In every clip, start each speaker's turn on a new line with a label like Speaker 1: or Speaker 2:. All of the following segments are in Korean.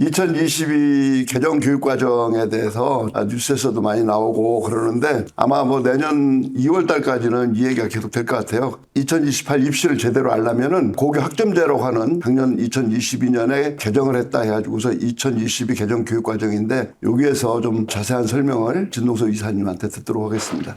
Speaker 1: 2022 개정 교육과정에 대해서 뉴스에서도 많이 나오고 그러는데 아마 뭐 내년 2월 달까지는 이 얘기가 계속 될 것 같아요. 2028 입시를 제대로 하려면은 고교 학점제로 하는 작년 2022년에 개정을 했다 해가지고서 2022 개정 교육과정인데 여기에서 좀 자세한 설명을 진동서 이사님한테 듣도록 하겠습니다.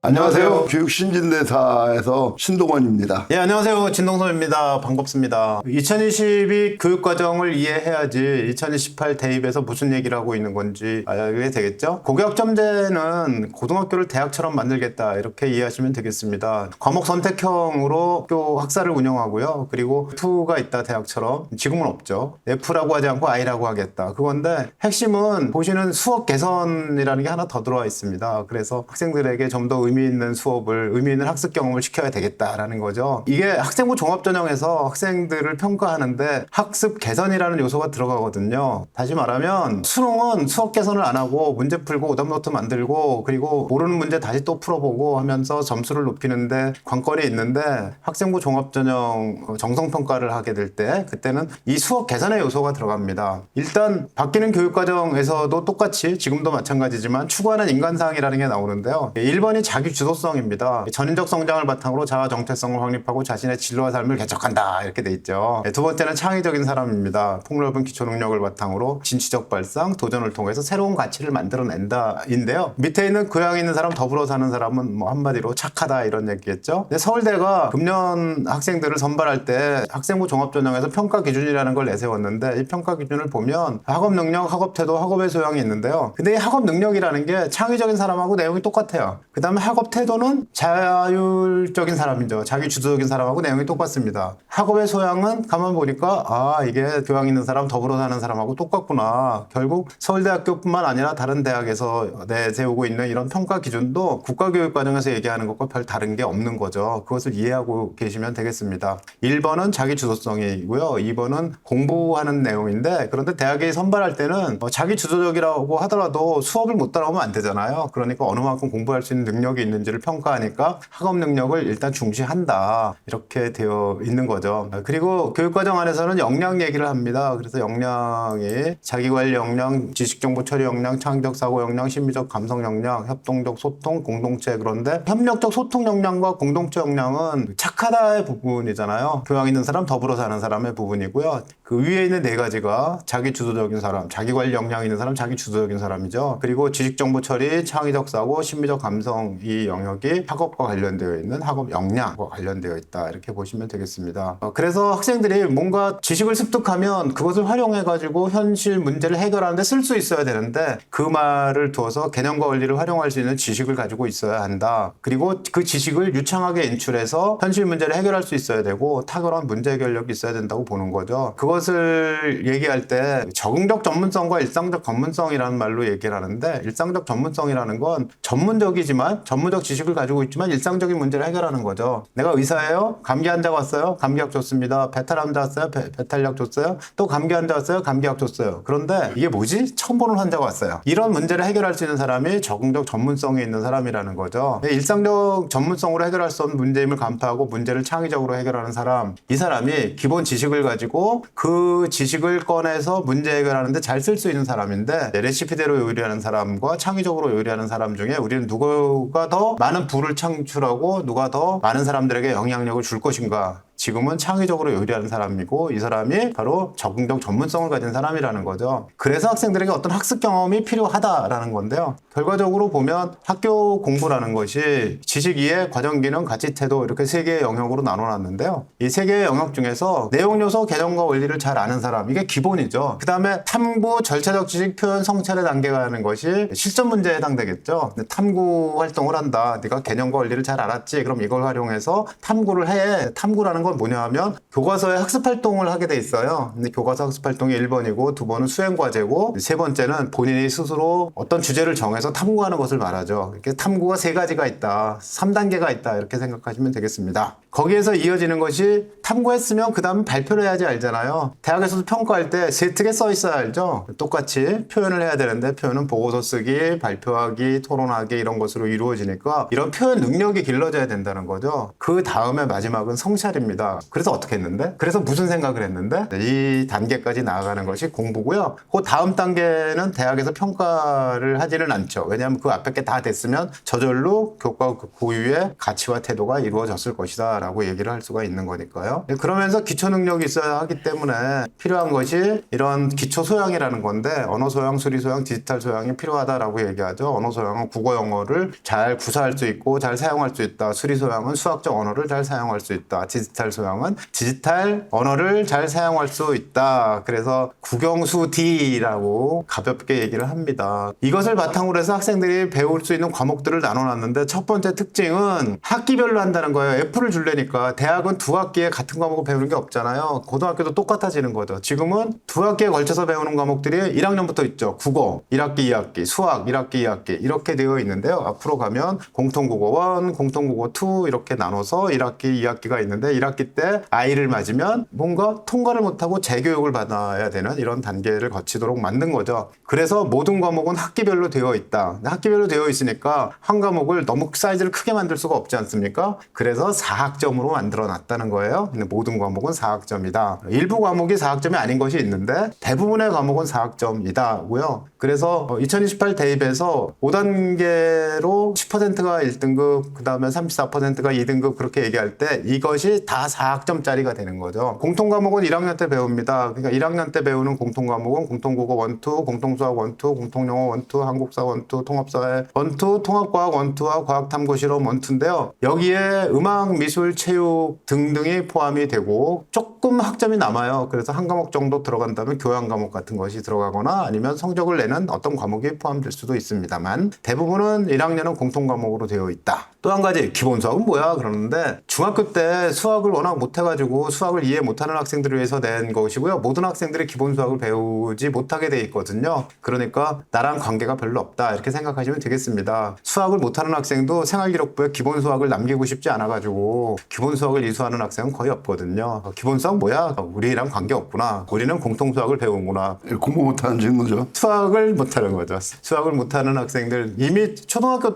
Speaker 1: 안녕하세요. 교육신진대사에서 신동원입니다.
Speaker 2: 예, 안녕하세요. 진동섭입니다. 반갑습니다. 2022 교육과정을 이해해야지 2028 대입에서 무슨 얘기를 하고 있는 건지 알게 되겠죠? 고교학점제는 고등학교를 대학처럼 만들겠다 이렇게 이해하시면 되겠습니다. 과목 선택형으로 학교 학사를 운영하고요. 그리고 F가 있다 대학처럼. 지금은 없죠. F라고 하지 않고 I라고 하겠다. 그건데 핵심은 보시는 수업 개선이라는 게 하나 더 들어와 있습니다. 그래서 학생들에게 좀 더 의미 있는 수업을, 의미 있는 학습 경험을 시켜야 되겠다라는 거죠. 이게 학생부 종합전형에서 학생들을 평가하는데 학습 개선이라는 요소가 들어가거든요. 다시 말하면 수능은 수업 개선을 안 하고 문제 풀고 오답노트 만들고 그리고 모르는 문제 다시 또 풀어보고 하면서 점수를 높이는데 관건이 있는데 학생부 종합전형 정성평가를 하게 될 때 그때는 이 수업 개선의 요소가 들어갑니다. 일단 바뀌는 교육과정에서도 똑같이 지금도 마찬가지지만 추구하는 인간사항이라는 게 나오는데요. 1번이 자기 주도성입니다. 전인적 성장을 바탕으로 자아 정체성을 확립하고 자신의 진로와 삶을 개척한다 이렇게 돼 있죠. 두 번째는 창의적인 사람입니다. 폭넓은 기초 능력을 바탕으로 진취적 발상, 도전을 통해서 새로운 가치를 만들어낸다인데요. 밑에 있는 교양 있는 사람, 더불어 사는 사람은 뭐 한마디로 착하다 이런 얘기겠죠. 근데 서울대가 금년 학생들을 선발할 때 학생부 종합전형에서 평가 기준이라는 걸 내세웠는데 이 평가 기준을 보면 학업 능력, 학업 태도, 학업의 소양이 있는데요. 근데 이 학업 능력이라는 게 창의적인 사람하고 내용이 똑같아요. 그 다음에 학업 태도는 자율적인 사람이죠. 자기 주도적인 사람하고 내용이 똑같습니다. 학업의 소양은 가만 보니까 이게 교양 있는 사람, 더불어 사는 사람하고 똑같구나. 결국 서울대학교뿐만 아니라 다른 대학에서 내세우고 있는 이런 평가 기준도 국가교육과정에서 얘기하는 것과 별 다른 게 없는 거죠. 그것을 이해하고 계시면 되겠습니다. 1번은 자기 주도성이고요. 2번은 공부하는 내용인데 그런데 대학에 선발할 때는 자기 주도적이라고 하더라도 수업을 못 따라오면 안 되잖아요. 그러니까 어느 만큼 공부할 수 있는 능력이 있는지를 평가하니까 학업 능력을 일단 중시한다 이렇게 되어 있는 거죠. 그리고 교육과정 안에서는 역량 얘기를 합니다. 그래서 역량이 자기관리 역량, 지식정보 처리 역량, 창의적 사고 역량, 심리적 감성 역량, 협동적 소통, 공동체. 그런데 협력적 소통 역량과 공동체 역량은 착하다의 부분이잖아요. 교양 있는 사람, 더불어 사는 사람의 부분이고요. 그 위에 있는 네 가지가 자기 주도적인 사람, 자기관리 역량 있는 사람, 자기 주도적인 사람이죠. 그리고 지식정보 처리, 창의적 사고, 심리적 감성 이 영역이 학업과 관련되어 있는 학업 역량과 관련되어 있다 이렇게 보시면 되겠습니다. 그래서 학생들이 뭔가 지식을 습득하면 그것을 활용해가지고 현실 문제를 해결하는데 쓸 수 있어야 되는데 그 말을 두어서 개념과 원리를 활용할 수 있는 지식을 가지고 있어야 한다. 그리고 그 지식을 유창하게 인출해서 현실 문제를 해결할 수 있어야 되고 탁월한 문제 해결력이 있어야 된다고 보는 거죠. 그것을 얘기할 때 적응적 전문성과 일상적 전문성이라는 말로 얘기를 하는데 일상적 전문성이라는 건 전문적이지만 전문적 지식을 가지고 있지만 일상적인 문제를 해결하는 거죠. 내가 의사예요? 감기 환자가 왔어요? 감기약 줬습니다. 배탈 환자 왔어요? 배탈약 줬어요? 또 감기 환자 왔어요? 감기약 줬어요. 그런데 이게 뭐지? 처음 보는 환자가 왔어요. 이런 문제를 해결할 수 있는 사람이 적응적 전문성이 있는 사람이라는 거죠. 일상적 전문성으로 해결할 수 없는 문제임을 간파하고 문제를 창의적으로 해결하는 사람, 이 사람이 기본 지식을 가지고 그 지식을 꺼내서 문제 해결하는데 잘 쓸 수 있는 사람인데 레시피대로 요리하는 사람과 창의적으로 요리하는 사람 중에 우리는 누가 더 많은 부를 창출하고 누가 더 많은 사람들에게 영향력을 줄 것인가. 지금은 창의적으로 요리하는 사람이고 이 사람이 바로 적응적 전문성을 가진 사람이라는 거죠. 그래서 학생들에게 어떤 학습 경험이 필요하다라는 건데요. 결과적으로 보면 학교 공부라는 것이 지식 이해, 과정 기능, 가치 태도 이렇게 세 개의 영역으로 나눠놨는데요. 이 세 개의 영역 중에서 내용 요소, 개념과 원리를 잘 아는 사람 이게 기본이죠. 그 다음에 탐구, 절차적 지식, 표현, 성찰의 단계가 하는 것이 실전 문제에 해당되겠죠. 탐구 활동을 한다. 네가 개념과 원리를 잘 알았지? 그럼 이걸 활용해서 탐구를 해. 탐구라는 건 뭐냐 하면 교과서에 학습 활동을 하게 돼 있어요. 근데 교과서 학습 활동이 1번이고 2번은 수행 과제고 세 번째는 본인이 스스로 어떤 주제를 정해서 탐구하는 것을 말하죠. 이렇게 탐구가 세 가지가 있다. 3단계가 있다. 이렇게 생각하시면 되겠습니다. 거기에서 이어지는 것이 탐구했으면 그 다음 발표를 해야지 알잖아요. 대학에서도 평가할 때 세트게 써 있어야 알죠. 똑같이 표현을 해야 되는데 표현은 보고서 쓰기, 발표하기, 토론하기 이런 것으로 이루어지니까 이런 표현 능력이 길러져야 된다는 거죠. 그 다음에 마지막은 성찰입니다. 그래서 어떻게 했는데? 그래서 무슨 생각을 했는데? 이 단계까지 나아가는 것이 공부고요. 그 다음 단계는 대학에서 평가를 하지는 않죠. 왜냐하면 그 앞에 게 다 됐으면 저절로 교과 그 고유의 가치와 태도가 이루어졌을 것이다 라고 얘기를 할 수가 있는 거니까요. 그러면서 기초 능력이 있어야 하기 때문에 필요한 것이 이런 기초 소양이라는 건데 언어 소양, 수리 소양, 디지털 소양이 필요하다라고 얘기하죠. 언어 소양은 국어 영어를 잘 구사할 수 있고 잘 사용할 수 있다. 수리 소양은 수학적 언어를 잘 사용할 수 있다. 디지털 소양은 디지털 언어를 잘 사용할 수 있다. 그래서 국영수 D라고 가볍게 얘기를 합니다. 이것을 바탕으로 해서 학생들이 배울 수 있는 과목들을 나눠놨는데 첫 번째 특징은 학기별로 한다는 거예요. F를 줄래니까 대학은 두 학기에 같은 과목을 배우는 게 없잖아요. 고등학교도 똑같아지는 거죠. 지금은 두 학기에 걸쳐서 배우는 과목들이 1학년부터 있죠. 국어 1학기 2학기, 수학 1학기 2학기 이렇게 되어 있는데요. 앞으로 가면 공통국어 1, 공통국어 2 이렇게 나눠서 1학기 2학기가 있는데 1학기 때 I를 맞으면 뭔가 통과를 못하고 재교육을 받아야 되는 이런 단계를 거치도록 만든 거죠. 그래서 모든 과목은 학기별로 되어 있다. 학기별로 되어 있으니까 한 과목을 너무 사이즈를 크게 만들 수가 없지 않습니까? 그래서 4학점으로 만들어 놨다는 거예요. 근데 모든 과목은 4학점이다. 일부 과목이 4학점이 아닌 것이 있는데 대부분의 과목은 4학점이다고요. 그래서 2028 대입에서 5단계로 10%가 1등급, 그 다음에 34%가 2등급 그렇게 얘기할 때 이것이 다 4학점짜리가 되는 거죠. 공통 과목은 1학년 때 배웁니다. 그러니까 1학년 때 배우는 공통 과목은 공통국어 1, 2, 공통수학 1, 2, 공통영어 1, 2, 한국사 1, 2, 통합사회 1, 2, 통합과학 1, 2와 과학탐구실험 1, 2인데요. 여기에 음악, 미술, 체육 등등이 포함이 되고 조금 학점이 남아요. 그래서 한 과목 정도 들어간다면 교양 과목 같은 것이 들어가거나 아니면 성적을 내는 어떤 과목이 포함될 수도 있습니다만 대부분은 1학년은 공통 과목으로 되어 있다. 또 한 가지 기본 수학은 뭐야 그러는데 중학교 때 수학을 워낙 못해가지고 수학을 이해 못하는 학생들을 위해서 낸 것이고요. 모든 학생들이 기본 수학을 배우지 못하게 돼 있거든요. 그러니까 나랑 관계가 별로 없다 이렇게 생각하시면 되겠습니다. 수학을 못하는 학생도 생활기록부에 기본 수학을 남기고 싶지 않아가지고 기본 수학을 이수하는 학생은 거의 없거든요. 기본 수학 뭐야? 우리랑 관계 없구나. 우리는 공통 수학을 배우는구나.
Speaker 1: 공부 못하는 친구죠.
Speaker 2: 수학을 못하는 거죠. 수학을 못하는 학생들 이미 초등학교 5,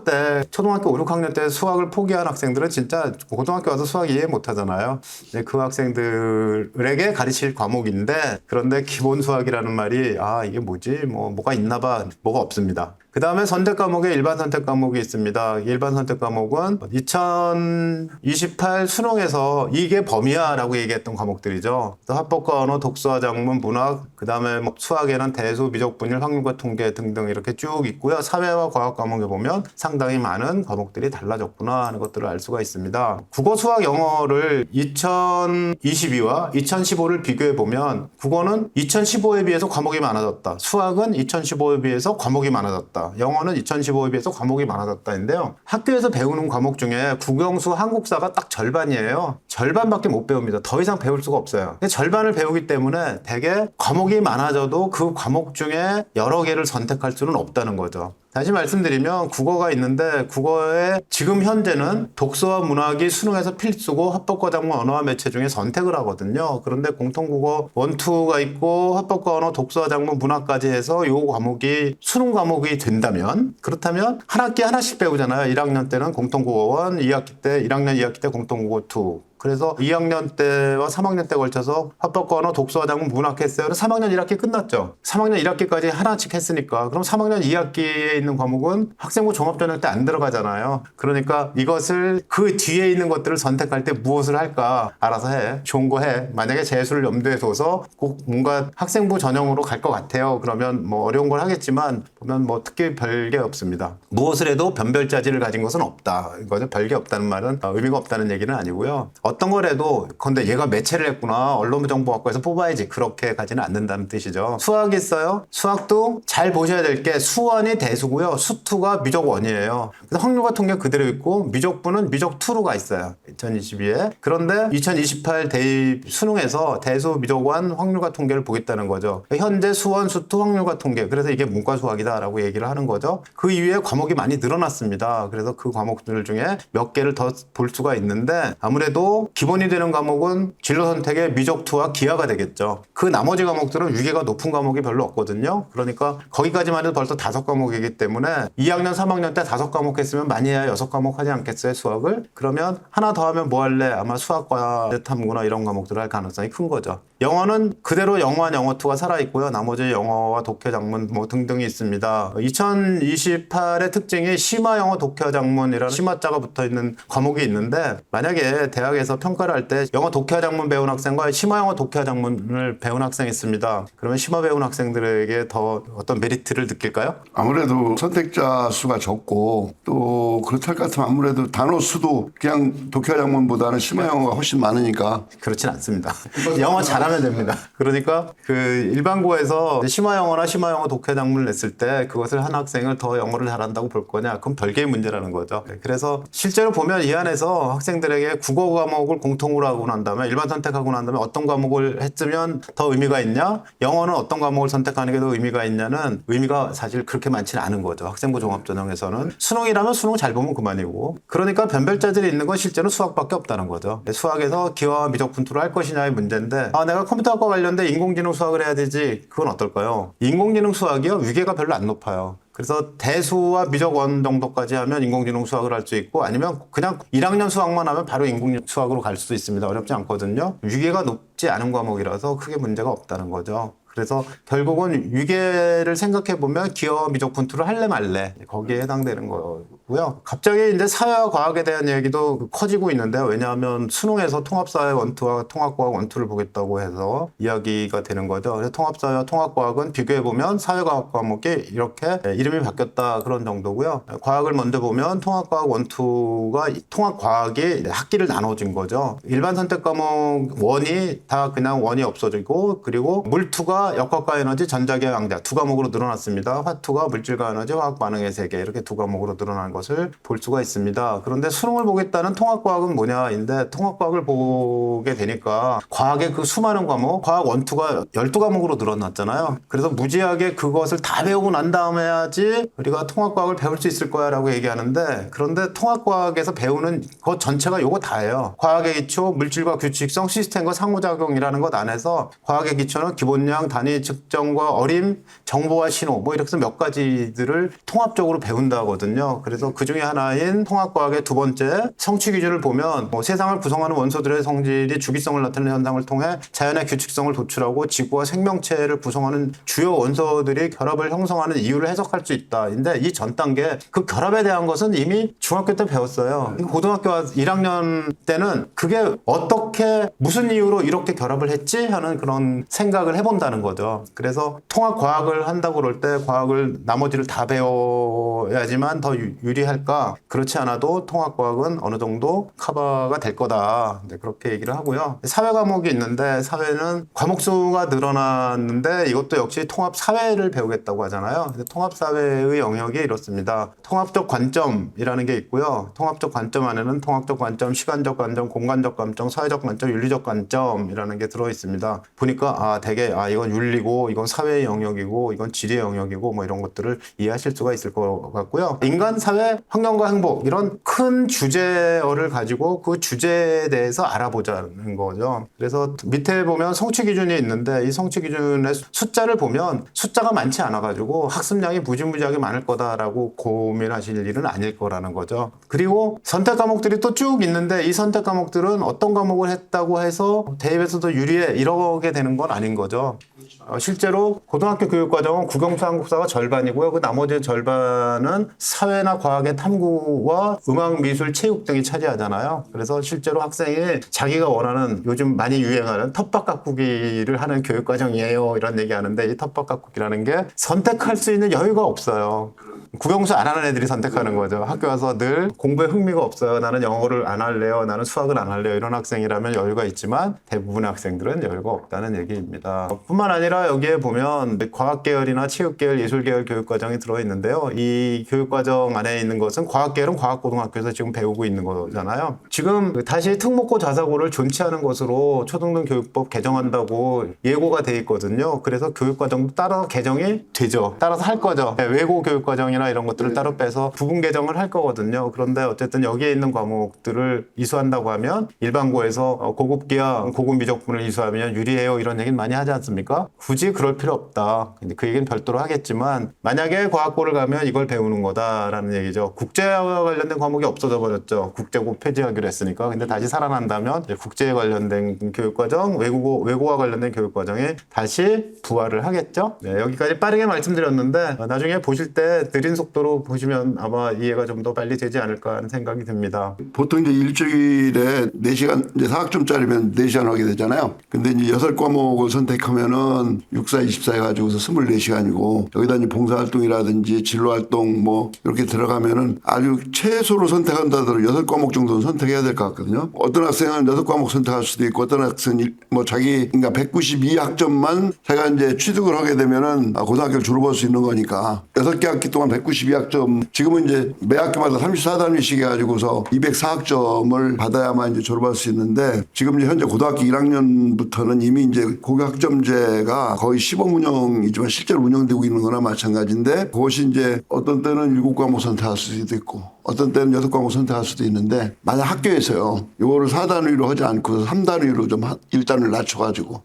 Speaker 2: 6학년 때 수학을 포기한 학생들은 진짜 고등학교 와서 수학 이해 못하잖아요. 그 학생들에게 가르칠 과목인데 그런데 기본 수학이라는 말이 이게 뭐지? 뭐가 있나 봐. 뭐가 없습니다. 그 다음에 선택 과목에 일반 선택 과목이 있습니다. 일반 선택 과목은 2028 수능에서 이게 범위야 라고 얘기했던 과목들이죠. 합법과 언어, 독서와 작문, 문학, 그 다음에 수학에는 대수, 미적 분일, 확률과 통계 등등 이렇게 쭉 있고요. 사회와 과학 과목에 보면 상당히 많은 과목들이 달라졌구나 하는 것들을 알 수가 있습니다. 국어, 수학, 영어를 2022와 2015를 비교해 보면 국어는 2015에 비해서 과목이 많아졌다. 수학은 2015에 비해서 과목이 많아졌다. 영어는 2015에 비해서 과목이 많아졌다인데요. 학교에서 배우는 과목 중에 국영수, 한국사가 딱 절반이에요. 절반밖에 못 배웁니다. 더 이상 배울 수가 없어요. 절반을 배우기 때문에 되게 과목이 많아져도 그 과목 중에 여러 개를 선택할 수는 없다는 거죠. 다시 말씀드리면 국어가 있는데 국어에 지금 현재는 독서와 문학이 수능에서 필수고 합법과 작문, 언어와 매체 중에 선택을 하거든요. 그런데 공통국어 1, 2가 있고 합법과 언어, 독서와 작문, 문학까지 해서 이 과목이 수능 과목이 된다면 그렇다면 한 학기에 하나씩 배우잖아요. 1학년 때는 공통국어 1, 2학기 때 1학년 2학기 때 공통국어 2. 그래서 2학년 때와 3학년 때 걸쳐서 합법과 언어, 독서와 작문, 문학 했어요. 3학년 1학기 끝났죠. 3학년 1학기까지 하나씩 했으니까 그럼 3학년 2학기에 있는 과목은 학생부 종합전형 때 안 들어가잖아요. 그러니까 이것을 그 뒤에 있는 것들을 선택할 때 무엇을 할까 알아서 해. 좋은 거 해. 만약에 재수를 염두에 둬서 꼭 뭔가 학생부 전형으로 갈 것 같아요. 그러면 어려운 걸 하겠지만 보면 특히 별게 없습니다. 무엇을 해도 변별자질을 가진 것은 없다. 이거죠. 별게 없다는 말은 의미가 없다는 얘기는 아니고요. 어떤 걸 해도 근데 얘가 매체를 했구나 언론정보학과에서 뽑아야지 그렇게 가지는 않는다는 뜻이죠. 수학이 있어요. 수학도 잘 보셔야 될 게 수원이 대수고요. 수투가 미적원이에요. 그래서 확률과 통계 그대로 있고 미적부는 미적2로 가 있어요. 2022에. 그런데 2028 대입 수능에서 대수, 미적원, 확률과 통계를 보겠다는 거죠. 현재 수원, 수투, 확률과 통계. 그래서 이게 문과수학이다라고 얘기를 하는 거죠. 그 이후에 과목이 많이 늘어났습니다. 그래서 그 과목들 중에 몇 개를 더 볼 수가 있는데 아무래도 그리고 기본이 되는 과목은 진로 선택의 미적투와 기하가 되겠죠. 그 나머지 과목들은 위계가 높은 과목이 별로 없거든요. 그러니까 거기까지만 해도 벌써 5과목이기 때문에 2학년, 3학년 때 5과목 했으면 많이 해야 6과목 하지 않겠어요, 수학을? 그러면 하나 더 하면 뭐 할래? 아마 수학과 탐구나 이런 과목들을 할 가능성이 큰 거죠. 영어는 그대로 영어 1, 영어 2가 살아있고요. 나머지 영어와 독해 작문 뭐 등등이 있습니다. 2028의 특징이 심화 영어 독해 작문이라는 심화자가 붙어있는 과목이 있는데, 만약에 대학에서 평가를 할 때 영어 독해 작문 배운 학생과 심화 영어 독해 작문을 배운 학생이 있습니다. 그러면 심화 배운 학생들에게 더 어떤 메리트를 느낄까요?
Speaker 1: 아무래도 선택자 수가 적고 또 그렇다 할 것 같으면 아무래도 단어 수도 그냥 독해 작문보다는 심화 영어가 훨씬 많으니까.
Speaker 2: 그렇진 않습니다. 영어 잘하면 됩니다. 그러니까 그 일반고에서 심화 영어나 심화 영어 독해 작문을 냈을 때 그것을 한 학생을 더 영어를 잘한다고 볼 거냐? 그건 별개의 문제라는 거죠. 그래서 실제로 보면 이 안에서 학생들에게 국어 과목을 공통으로 하고 난 다음에 일반 선택하고 난 다음에 어떤 과목을 했으면 더 의미가 있냐? 영어는 어떤 과목을 선택하는 게 더 의미가 있냐는 의미가 사실 그렇게 많지는 않은 거죠. 학생부 종합전형에서는 수능이라면 수능 잘 보면 그만이고, 그러니까 변별자들이 있는 건 실제로 수학밖에 없다는 거죠. 수학에서 기하와 미적 분투를 할 것이냐의 문제인데, 내가 컴퓨터학과 관련된 인공지능 수학을 해야 되지, 그건 어떨까요? 인공지능 수학이요, 위계가 별로 안 높아요. 그래서 대수와 미적원 정도까지 하면 인공지능 수학을 할 수 있고, 아니면 그냥 1학년 수학만 하면 바로 인공지능 수학으로 갈 수도 있습니다. 어렵지 않거든요. 위계가 높지 않은 과목이라서 크게 문제가 없다는 거죠. 그래서 결국은 위계를 생각해 보면 기하 미적 분투를 할래 말래 거기에 해당되는 거고요. 갑자기 이제 사회와 과학에 대한 얘기도 커지고 있는데요. 왜냐하면 수능에서 통합사회 원투와 통합과학 원투를 보겠다고 해서 이야기가 되는 거죠. 그래서 통합사회와 통합과학은 비교해 보면 사회과학 과목이 이렇게 이름이 바뀌었다 그런 정도고요. 과학을 먼저 보면 통합과학 원투가 통합과학이 학기를 나눠진 거죠. 일반 선택 과목 원이 다 그냥 원이 없어지고, 그리고 물투가 역학과 에너지, 전자기하 양자 두 과목으로 늘어났습니다. 화투가 물질과 에너지, 화학 반응의 세계 이렇게 두 과목으로 늘어난 것을 볼 수가 있습니다. 그런데 수능을 보겠다는 통합과학은 뭐냐인데, 통합과학을 보게 되니까 과학의 그 수많은 과목, 과학 원투가 12과목으로 늘어났잖아요. 그래서 무지하게 그것을 다 배우고 난 다음에 해야지 우리가 통합과학을 배울 수 있을 거야 라고 얘기하는데, 그런데 통합과학에서 배우는 것 전체가 요거 다예요. 과학의 기초, 물질과 규칙성, 시스템과 상호작용이라는 것 안에서 과학의 기초는 기본량, 단위, 측정과 어림, 정보와 신호 뭐 이렇게 해서 몇 가지들을 통합적으로 배운다거든요. 그래서 그 중에 하나인 통합과학의 두 번째 성취 기준을 보면, 세상을 구성하는 원소들의 성질이 주기성을 나타내는 현상을 통해 자연의 규칙성을 도출하고 지구와 생명체를 구성하는 주요 원소들이 결합을 형성하는 이유를 해석할 수 있다. 근데 이 전 단계 그 결합에 대한 것은 이미 중학교 때 배웠어요. 고등학교 1학년 때는 그게 어떻게 무슨 이유로 이렇게 결합을 했지 하는 그런 생각을 해본다는 거죠. 그래서 통합 과학을 한다고 그럴 때 과학을 나머지를 다 배워야지만 더 유리할까? 그렇지 않아도 통합 과학은 어느 정도 커버가 될 거다. 그렇게 얘기를 하고요. 사회 과목이 있는데, 사회는 과목 수가 늘어났는데 이것도 역시 통합 사회를 배우겠다고 하잖아요. 통합 사회의 영역이 이렇습니다. 통합적 관점이라는 게 있고요. 통합적 관점 안에는 통합적 관점, 시간적 관점, 공간적 관점, 사회적 관점, 윤리적 관점이라는 게 들어 있습니다. 보니까 되게 이건 윤리고, 이건 사회의 영역이고, 이건 지리의 영역이고, 뭐 이런 것들을 이해하실 수가 있을 것 같고요. 인간, 사회, 환경과 행복 이런 큰 주제어를 가지고 그 주제에 대해서 알아보자는 거죠. 그래서 밑에 보면 성취 기준이 있는데, 이 성취 기준의 숫자를 보면 숫자가 많지 않아가지고 학습량이 무지무지하게 많을 거다라고 고민하실 일은 아닐 거라는 거죠. 그리고 선택 과목들이 또 쭉 있는데, 이 선택 과목들은 어떤 과목을 했다고 해서 대입에서도 유리해 이러게 되는 건 아닌 거죠. 실제로 고등학교 교육과정은 국영수 한국사가 절반이고요. 그 나머지 절반은 사회나 과학의 탐구와 음악, 미술, 체육 등이 차지하잖아요. 그래서 실제로 학생이 자기가 원하는, 요즘 많이 유행하는 텃밭 가꾸기를 하는 교육과정이에요 이런 얘기하는데, 이 텃밭 가꾸기라는 게 선택할 수 있는 여유가 없어요. 국영수 안 하는 애들이 선택하는 거죠. 학교 와서 늘 공부에 흥미가 없어요. 나는 영어를 안 할래요. 나는 수학을 안 할래요. 이런 학생이라면 여유가 있지만 대부분의 학생들은 여유가 없다는 얘기입니다. 뿐만 뿐만 아니라 여기에 보면 과학계열이나 체육계열, 예술계열 교육과정이 들어있는데요. 이 교육과정 안에 있는 것은 과학계열은 과학고등학교에서 지금 배우고 있는 거잖아요. 지금 다시 특목고 자사고를 존치하는 것으로 초등등교육법 개정한다고 예고가 돼 있거든요. 그래서 교육과정도 따로 개정이 되죠. 따라서 할 거죠. 외고 교육과정이나 이런 것들을 따로 빼서 부분 개정을 할 거거든요. 그런데 어쨌든 여기에 있는 과목들을 이수한다고 하면 일반고에서 고급기와 고급 미적분을 이수하면 유리해요, 이런 얘기는 많이 하지 않습니까? 굳이 그럴 필요 없다. 근데 그 얘기는 별도로 하겠지만 만약에 과학고를 가면 이걸 배우는 거다라는 얘기죠. 국제와 관련된 과목이 없어져 버렸죠. 국제고 폐지하기로 했으니까. 근데 다시 살아난다면 국제에 관련된 교육과정, 외고와 관련된 교육과정에 다시 부활을 하겠죠. 네, 여기까지 빠르게 말씀드렸는데 나중에 보실 때 느린 속도로 보시면 아마 이해가 좀 더 빨리 되지 않을까 하는 생각이 듭니다.
Speaker 1: 보통 이제 일주일에 4시간, 이제 4학점짜리면 4시간 하게 되잖아요. 근데 이제 6과목을 선택하면은 6, 4, 24 해가지고서 24시간이고, 여기다 이제 봉사활동이라든지 진로활동 뭐, 이렇게 들어가면은 아주 최소로 선택한다 하더라도 6과목 정도는 선택해야 될 것 같거든요. 어떤 학생은 6과목 선택할 수도 있고, 어떤 학생은 뭐 자기, 그러니까 192학점만 자기가 이제 취득을 하게 되면은 고등학교를 졸업할 수 있는 거니까 6개 학기 동안 192학점, 지금은 이제 매 학기마다 34단위씩 해가지고서 204학점을 받아야만 이제 졸업할 수 있는데, 지금 이제 현재 고등학교 1학년부터는 이미 이제 고교학점제가 거의 시범 운영이지만 실제로 운영되고 있는 거나 마찬가지인데, 그것이 이제 어떤 때는 7과목 선택할 수도 있고 어떤 때는 6과목 선택할 수도 있는데, 만약 학교에서요 이거를 4단위로 하지 않고 3단위로 좀 1단을 낮춰가지고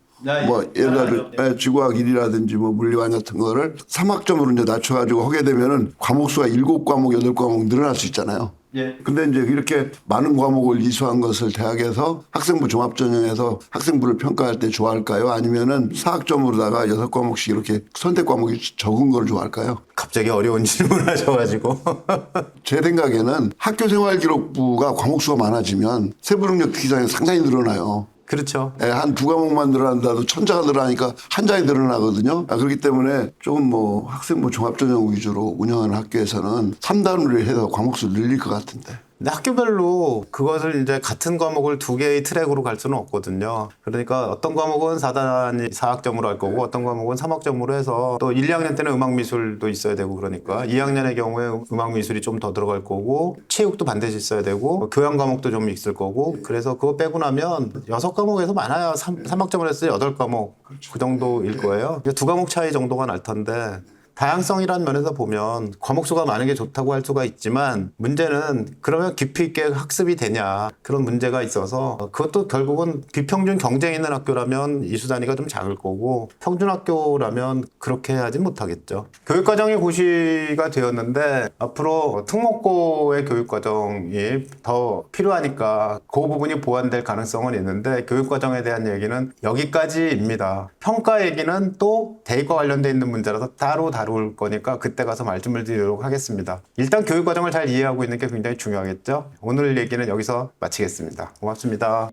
Speaker 1: 뭐 예를 들어 지구학 1이라든지 뭐 물리반 같은 거를 3학점으로 이제 낮춰가지고 하게 되면은 과목 수가 7과목, 8과목 늘어날 수 있잖아요.
Speaker 2: 예.
Speaker 1: 근데 이제 이렇게 많은 과목을 이수한 것을 대학에서 학생부 종합전형에서 학생부를 평가할 때 좋아할까요? 아니면은 4학점으로다가 6과목씩 이렇게 선택 과목이 적은 걸 좋아할까요?
Speaker 2: 갑자기 어려운 질문을 하셔가지고
Speaker 1: 제 생각에는 학교생활기록부가 과목 수가 많아지면 세부능력 특기장이 상당히 늘어나요.
Speaker 2: 그렇죠.
Speaker 1: 한 2과목만 늘어난다도 1000자가 늘어나니까 한 장이 늘어나거든요. 그렇기 때문에 조금 뭐 학생부 종합전형 위주로 운영하는 학교에서는 3단으로 해서 과목수를 늘릴 것 같은데.
Speaker 2: 근데 학교별로 그것을 이제 같은 과목을 두 개의 트랙으로 갈 수는 없거든요. 그러니까 어떤 과목은 4학점으로 할 거고 어떤 과목은 3학점으로 해서 또 1, 2학년 때는 음악미술도 있어야 되고, 그러니까 2학년의 경우에 음악미술이 좀 더 들어갈 거고 체육도 반드시 있어야 되고 교양 과목도 좀 있을 거고, 그래서 그거 빼고 나면 6과목에서 많아야 3학점을 했을 때 8과목 그 정도일 거예요. 2과목 차이 정도가 날 텐데, 다양성이라는 면에서 보면 과목수가 많은 게 좋다고 할 수가 있지만, 문제는 그러면 깊이 있게 학습이 되냐, 그런 문제가 있어서 그것도 결국은 비평균 경쟁 있는 학교라면 이수 단위가 좀 작을 거고, 평균 학교라면 그렇게 하지 못하겠죠. 교육과정이 고시가 되었는데 앞으로 특목고의 교육과정이 더 필요하니까 그 부분이 보완될 가능성은 있는데, 교육과정에 대한 얘기는 여기까지입니다. 평가 얘기는 또 대입과 관련돼 있는 문제라서 따로 다룰 거니까 그때 가서 말씀을 드리도록 하겠습니다. 일단 교육과정을 잘 이해하고 있는 게 굉장히 중요하겠죠. 오늘 얘기는 여기서 마치겠습니다. 고맙습니다.